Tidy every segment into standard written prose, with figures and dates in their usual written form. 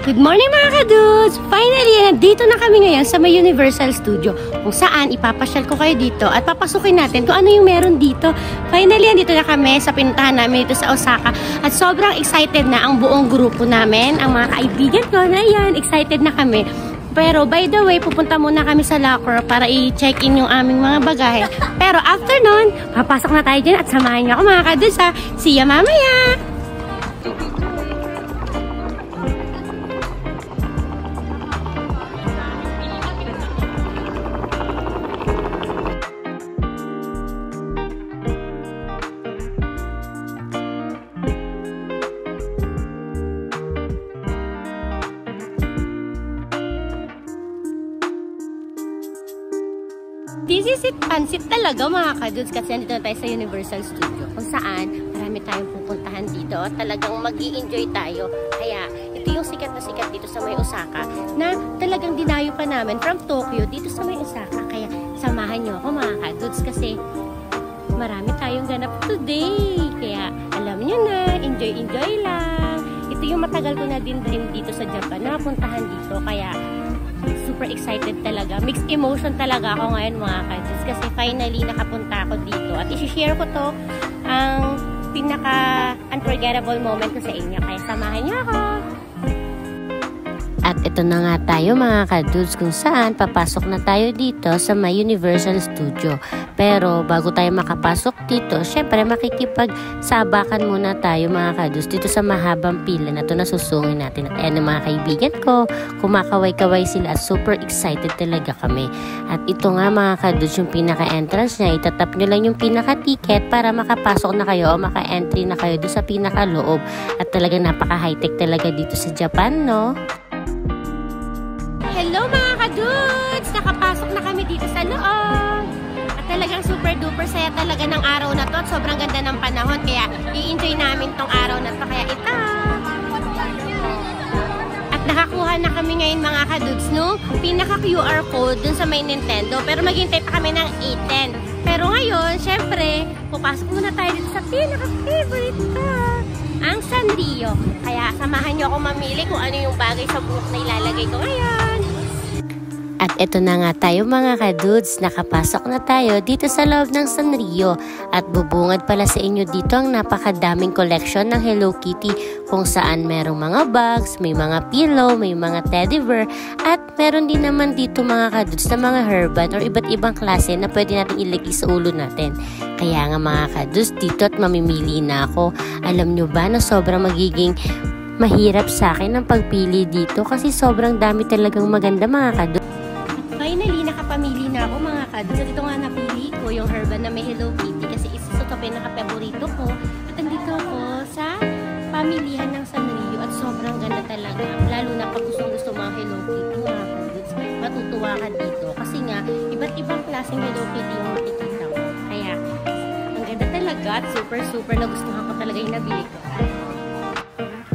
Good morning mga kadudes! Finally, nandito na kami ngayon sa may Universal Studio kung saan ipapasyal ko kayo dito at papasukin natin kung ano yung meron dito. Finally, nandito na kami sa pinuntahan namin dito sa Osaka at sobrang excited na ang buong grupo namin, ang mga kaibigan ko na yan, excited na kami. Pero by the way, pupunta muna kami sa locker para i-check in yung aming mga bagahe. Pero after nun, papasok na tayo dyan at samahan niyo ako mga kadudes ha. See ya mamaya! This is it, pansit talaga mga kadudes kasi nandito na tayo sa Universal Studio kung saan marami tayong pupuntahan dito at talagang mag-i-enjoy tayo. Kaya ito yung sikat na sikat dito sa may Osaka na talagang dinayo pa namin from Tokyo dito sa may Osaka. Kaya samahan nyo ako mga kadudes kasi marami tayong ganap today. Kaya alam nyo na, enjoy lang. Ito yung matagal ko na din dream dito sa Japan na puntahan dito. Kaya super excited talaga. Mixed emotion talaga ako ngayon mga kadudes kasi finally nakapunta ako dito at isi-share ko to ang pinaka-unforgettable moment ko sa inyo. Kaya samahan niyo ako! At ito na nga tayo mga kadudes kung saan papasok na tayo dito sa may Universal Studio. Pero bago tayo makapasok dito, syempre makikipagsabakan muna tayo mga kadudes dito sa mahabang pila na ito na susungin natin. At ayan ang mga kaibigan ko, kumakaway-kaway sila at super excited talaga kami. At ito nga mga kadudes yung pinaka-entrance niya, itatap nyo lang yung pinaka-ticket para makapasok na kayo o maka-entry na kayo doon sa pinaka-loob. At talagang napaka-high-tech talaga dito sa Japan, no? Hello mga kadudes! Nakapasok na kami dito sa loob. At talagang super duper saya talaga ng araw na to. At sobrang ganda ng panahon. Kaya i-enjoy namin tong araw na to. Kaya ito. At nakakuha na kami ngayon mga kadudes no? Pinaka-QR code dun sa may Nintendo. Pero maghintay pa kami ng 8:10. Pero ngayon, syempre, pupasok muna tayo dito sa pinaka-favorite ko. Ang Sanrio. Kaya samahan nyo ako mamili kung ano yung bagay sa buhok na ilalagay ko ngayon. At eto na nga tayo mga kadudes, nakapasok na tayo dito sa loob ng Sanrio. At bubungad pala sa inyo dito ang napakadaming collection ng Hello Kitty kung saan merong mga bags, may mga pillow, may mga teddy bear, at meron din naman dito mga kadudes na mga hairband or iba't ibang klase na pwede natin ilagay sa ulo natin. Kaya nga mga kadudes, dito at mamimili na ako. Alam nyo ba na sobrang magiging mahirap sa akin ang pagpili dito kasi sobrang dami talagang maganda mga kadudes. Finally, nakapamili na ako mga kadudes. At ito nga napili ko yung hairband na may Hello Kitty kasi isa sa pinaka-favorito ko. At andito ako sa pamilihan ng Sanrio at sobrang ganda talaga. Lalo na pag gusto mga Hello Kitty mga kadudes. Matutuwa ka dito kasi nga iba't ibang klaseng Hello Kitty yung makikita mo. Kaya ang ganda talaga at super nagustuhan ko talaga yung nabili ko.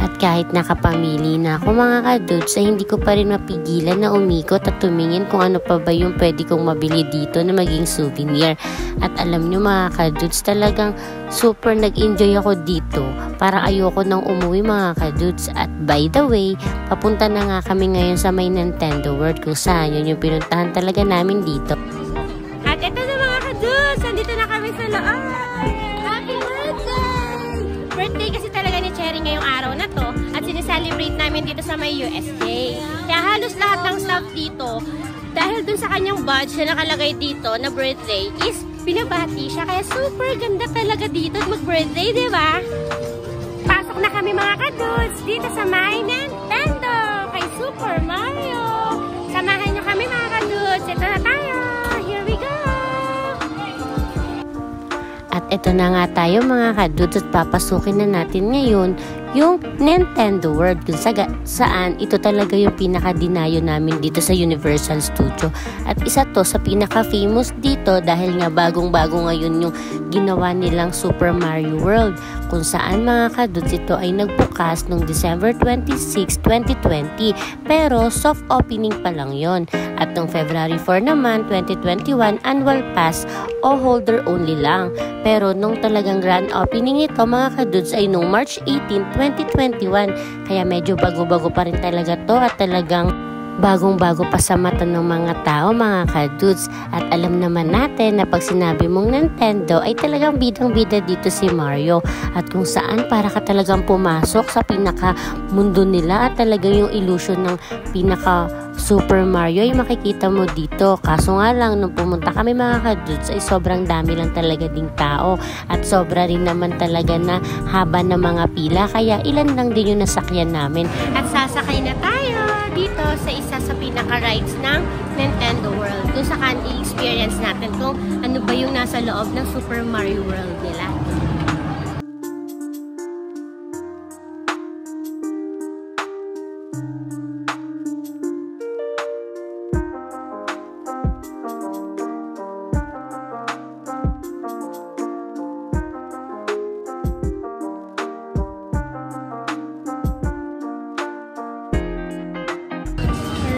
At kahit nakapamili na ako mga kadudes ay hindi ko pa rin mapigilan na umikot at tumingin kung ano pa ba yung pwede kong mabili dito na maging souvenir. At alam nyo mga kadudes, talagang super nag-enjoy ako dito. Para ayoko nang umuwi mga kadudes. At by the way, papunta na nga kami ngayon sa may Nintendo World kung saan yun yung pinuntahan talaga namin dito. At ito na mga kadudes, nandito na kami sa loob. Happy birthday! Birthday kasi talaga ni Cherry ngayong araw na to at sineselebrate namin dito sa may USJ. Kaya halos lahat ng staff dito, dahil dun sa kanyang badge na nakalagay dito na birthday is binabati siya. Kaya super ganda talaga dito at mag-birthday, di ba? Pasok na kami mga kadudes dito sa may Nintendo kay Super Mario. Samahan nyo kami mga kadudes. Ito na tayo. Here we go! At ito na nga tayo mga kadudes at papasukin na natin ngayon yung Nintendo World kung saan ito talaga yung pinaka-dinayo namin dito sa Universal Studio. At isa to sa pinaka-famous dito dahil nga bagong-bago ngayon yung ginawa nilang Super Mario World kung saan mga kadudes ito ay nagbukas noong December 26, 2020 pero soft opening pa lang yon. At noong February 4 naman, 2021 annual pass o holder only lang. Pero nung talagang grand opening ito mga kadudes ay noong March 18, 2021. Kaya medyo bago-bago pa rin talaga to at talagang bagong-bago pa sa mata ng mga tao, mga kadudes. At alam naman natin na pag sinabi mong Nintendo ay talagang bidang-bida dito si Mario. At kung saan para ka talagang pumasok sa pinaka-mundo nila at talagang yung illusion ng pinaka Super Mario ay makikita mo dito. Kaso nga lang, nung pumunta kami mga kadudes ay sobrang dami lang talaga ding tao. At sobra rin naman talaga na haba ng mga pila. Kaya ilan lang din yung nasakyan namin. At sasakay na tayo dito sa isa sa pinaka-rides ng Nintendo World. Kung saan i-experience natin kung ano ba yung nasa loob ng Super Mario World nila.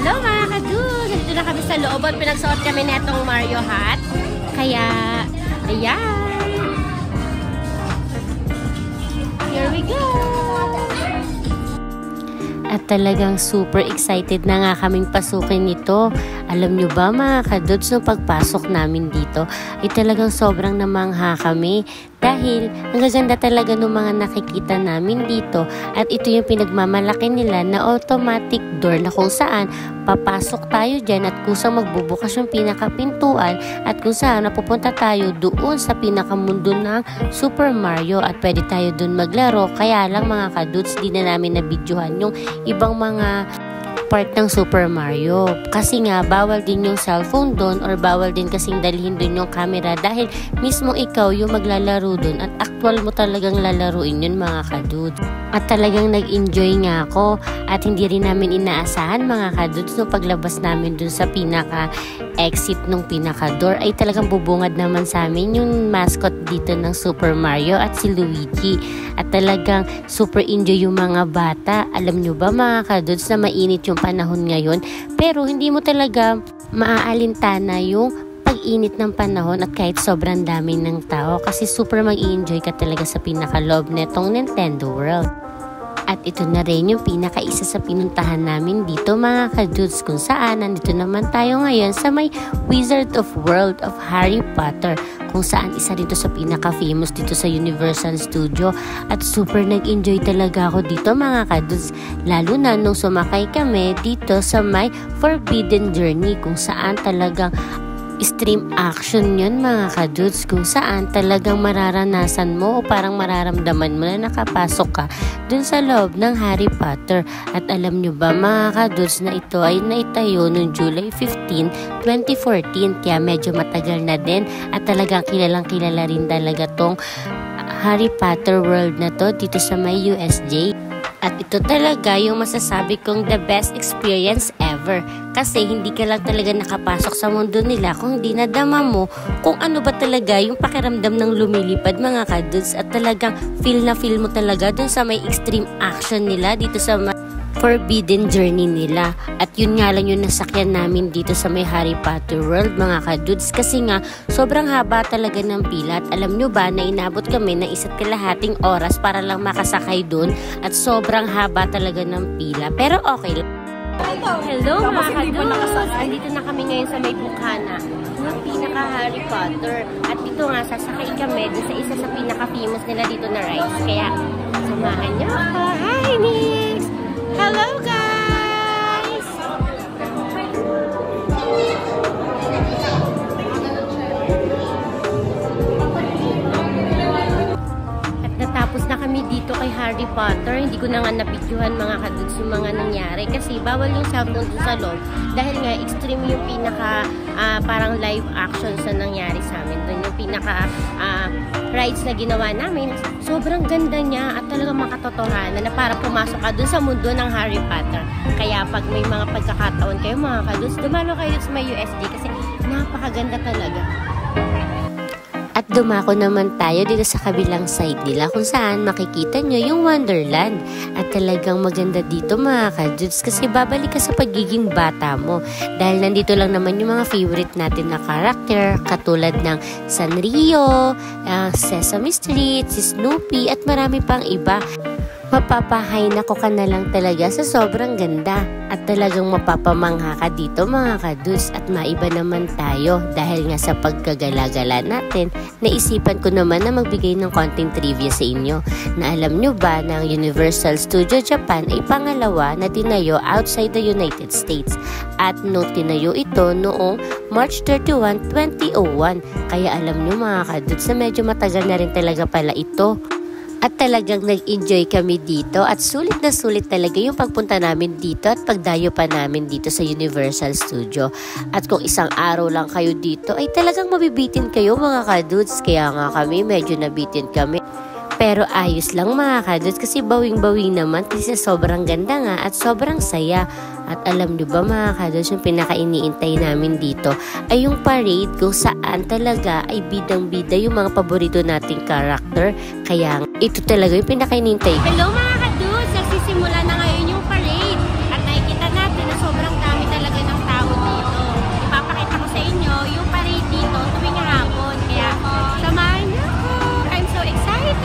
Hello mga kadudes! Dito na kami sa loob at pinagsuot kami netong Mario hat. Kaya, ayan! Here we go! At talagang super excited na nga kaming pasukin nito. Alam nyo ba mga kadudes, nung pagpasok namin dito ay talagang sobrang namangha kami. Dahil ang gaganda talaga ng mga nakikita namin dito at ito yung pinagmamalaki nila na automatic door na kung saan papasok tayo dyan at kusang magbubukas yung pinakapintuan at kung saan napupunta tayo doon sa pinakamundo ng Super Mario at pwede tayo doon maglaro. Kaya lang mga kadudes, di na namin nabidyohan yung ibang mga part ng Super Mario. Kasi nga, bawal din yung cellphone doon or bawal din kasing dalhin doon yung camera dahil mismo ikaw yung maglalaro doon at actual mo talagang lalaruin yun mga kadudes. At talagang nag-enjoy nga ako at hindi rin namin inaasahan mga kadudes nung paglabas namin doon sa pinaka-exit nung pinaka-door ay talagang bubungad naman sa amin yung mascot dito ng Super Mario at si Luigi. At talagang super enjoy yung mga bata. Alam nyo ba mga kadudes na mainit yung panahon ngayon pero hindi mo talaga maaalintana yung pag-init ng panahon at kahit sobrang dami ng tao kasi super mag-i-enjoy ka talaga sa pinaka-loob netong Nintendo World. At ito na rin yung pinaka-isa sa pinuntahan namin dito mga kadudes kung saan nandito naman tayo ngayon sa may Wizard of World of Harry Potter kung saan isa rin to sa pinaka-famous dito sa Universal Studio at super nag-enjoy talaga ako dito mga kadudes lalo na nung sumakay kami dito sa may Forbidden Journey kung saan talagang stream action yun mga kadudes kung saan talagang mararanasan mo o parang mararamdaman mo na nakapasok ka dun sa loob ng Harry Potter. At alam nyo ba mga kadudes na ito ay naitayo noong July 15, 2014 kaya medyo matagal na din at talagang kilalang kilala rin talaga tong Harry Potter World na to dito sa may USJ. At ito talaga yung masasabi kong the best experience ever. Kasi hindi ka lang talaga nakapasok sa mundo nila kung hindi nadama mo kung ano ba talaga yung pakiramdam ng lumilipad mga kadudes. At talagang feel na feel mo talaga dun sa may extreme action nila dito sa Forbidden Journey nila. At yun nga lang yung nasakyan namin dito sa may Harry Potter World mga kadudes kasi nga sobrang haba talaga ng pila at alam nyo ba na inabot kami ng 1.5 oras para lang makasakay dun at sobrang haba talaga ng pila pero okay lang. Hello mga kadudes! Andito na kami ngayon sa may bukana ng pinaka Harry Potter at dito nga sasakay kami dun sa isa sa pinaka-famous nila dito na rides kaya samahan nyo ako. Hi Nix! Hello guys! At natapos na kami dito kay Harry Potter. Hindi ko na nga napidyohan mga kadudes yung mga nangyari kasi bawal yung cellphone dun sa loob dahil nga extreme yung pinaka parang live action sa nangyari sa amin dun yung pinaka rides na ginawa namin. Sobrang ganda niya at talagang makatotohanan na parang pumasok ka dun sa mundo ng Harry Potter. Kaya pag may mga pagkakataon kayo mga kadudes, dumalo kayo sa may USJ kasi napakaganda talaga. At dumako naman tayo dito sa kabilang side nila kung saan makikita nyo yung Wonderland. At talagang maganda dito mga kadudes kasi babalik ka sa pagiging bata mo. Dahil nandito lang naman yung mga favorite natin na karakter katulad ng Sanrio, Sesame Street, si Snoopy at marami pang iba. Mapapahay na ko ka na lang talaga sa sobrang ganda at talagang mapapamangha ka dito mga kadudes at maiba naman tayo dahil nga sa pagkagala-gala natin. Naisipan ko naman na magbigay ng konting trivia sa inyo na alam nyo ba na ang Universal Studio Japan ay pangalawa na tinayo outside the United States at tinayo ito noong March 31, 2001. Kaya alam nyo mga kadudes na medyo matagal na rin talaga pala ito. At talagang nag-enjoy kami dito at sulit na sulit talaga yung pagpunta namin dito at pagdayo pa namin dito sa Universal Studio. At kung isang araw lang kayo dito ay talagang mabibitin kayo mga kadudes. Kaya nga kami medyo nabitin kami. Pero ayos lang mga kadudes kasi bawing-bawing naman kasi sobrang ganda nga at sobrang saya. At alam nyo ba mga kadudes, yung pinaka-iniintay namin dito ay yung parade kung saan talaga ay bidang-bida yung mga paborito nating character. Kaya ito talaga yung pinaka-iniintay. Hello mga kadudes! Nagsisimula na ngayon yung parade at nakikita natin na sobrang dami talaga ng tao dito. Ipapakita ko sa inyo yung parade dito tuwing hapon. Kaya samahan niyo ako! I'm so excited!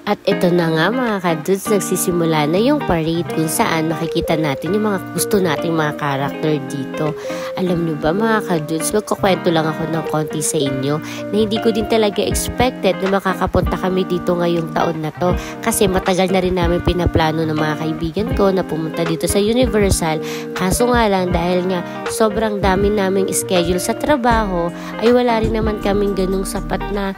At ito na nga mga kadudes, nagsisimula na yung parade kung saan makikita natin yung mga gusto nating mga character dito. Alam nyo ba mga kadudes, magkukwento lang ako ng konti sa inyo na hindi ko din talaga expected na makakapunta kami dito ngayong taon na to. Kasi matagal na rin namin pinaplano ng mga kaibigan ko na pumunta dito sa Universal. Kaso nga lang dahil nga sobrang dami naming schedule sa trabaho ay wala rin naman kaming ganung sapat na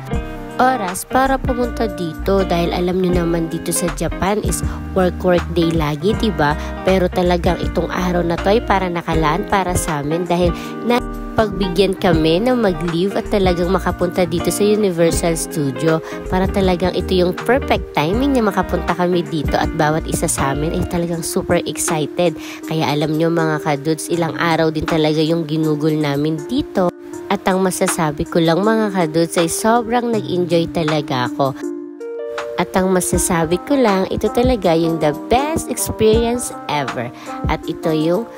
oras para pumunta dito dahil alam nyo naman dito sa Japan is work day lagi, diba? Pero talagang itong araw na to ay para nakalaan para sa amin dahil na pagbigyan kami na mag-leave at talagang makapunta dito sa Universal Studio para talagang ito yung perfect timing na makapunta kami dito at bawat isa sa amin ay talagang super excited. Kaya alam nyo mga kadudes, ilang araw din talaga yung ginugol namin dito. At ang masasabi ko lang mga kadudes ay sobrang nag-enjoy talaga ako. At ang masasabi ko lang, ito talaga yung the best experience ever. At ito yung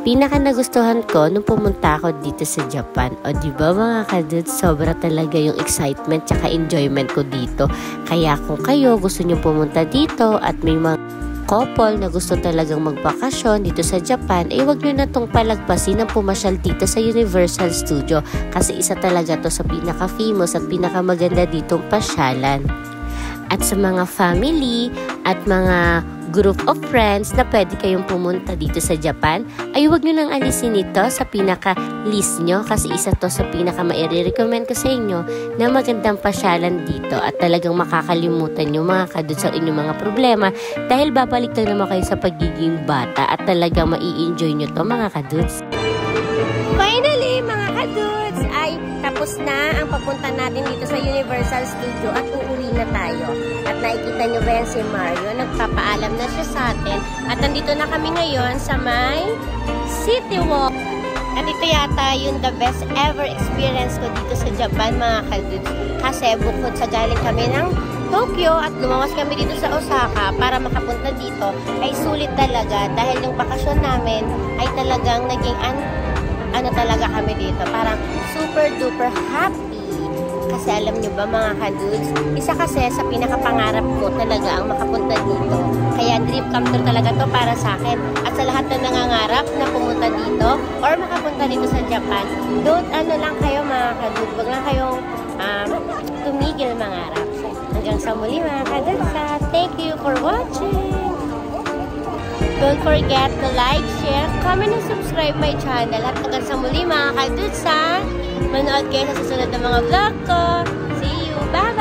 pinaka nagustuhan ko nung pumunta ako dito sa Japan. O diba mga kadudes, sobra talaga yung excitement tsaka enjoyment ko dito. Kaya kung kayo gusto nyo pumunta dito at may mga couple na gusto talagang magbakasyon dito sa Japan, ay wag nyo na tong palagpasin ng pumasyal dito sa Universal Studio kasi isa talaga to sa pinaka-famous at pinaka-maganda ditong pasyalan. At sa mga family at mga group of friends na pwede kayong pumunta dito sa Japan, ay huwag nyo nang alisin ito sa pinaka-list nyo kasi isa to sa pinaka-maire-recommend ko sa inyo na magandang pasyalan dito at talagang makakalimutan nyo mga kadudes ang inyong mga problema dahil babalik lang naman kayo sa pagiging bata at talagang mai-enjoy nyo to mga kadudes. Finally mga kadudes ay tapos na ang papunta natin dito sa Universal Studio at uuwi na tayo. At nakikita nyo ba yan si Mario? Nagpapaalam na siya sa atin. At nandito na kami ngayon sa may City Walk. At ito yata yung the best ever experience ko dito sa Japan mga kadudes. Kasi bukod sa galing kami ng Tokyo at lumawas kami dito sa Osaka para makapunta dito ay sulit talaga dahil yung bakasyon namin ay talagang naging ano talaga kami dito. Parang super duper happy. Kasi alam nyo ba mga kadudes, isa kasi sa pinakapangarap ko talaga ang makapunta dito. Kaya dream come true talaga to para sa akin. At sa lahat na nangangarap na pumunta dito or makapunta dito sa Japan, don't lang kayo mga kadudes. Huwag lang kayong tumigil mangarap. Hanggang sa muli mga kadudes. Thank you for watching. Don't forget to like, share, comment, and subscribe my channel. At hanggang sa muli mga kadudes, manood kayo sa susunod na mga vlog ko. See you! Bye!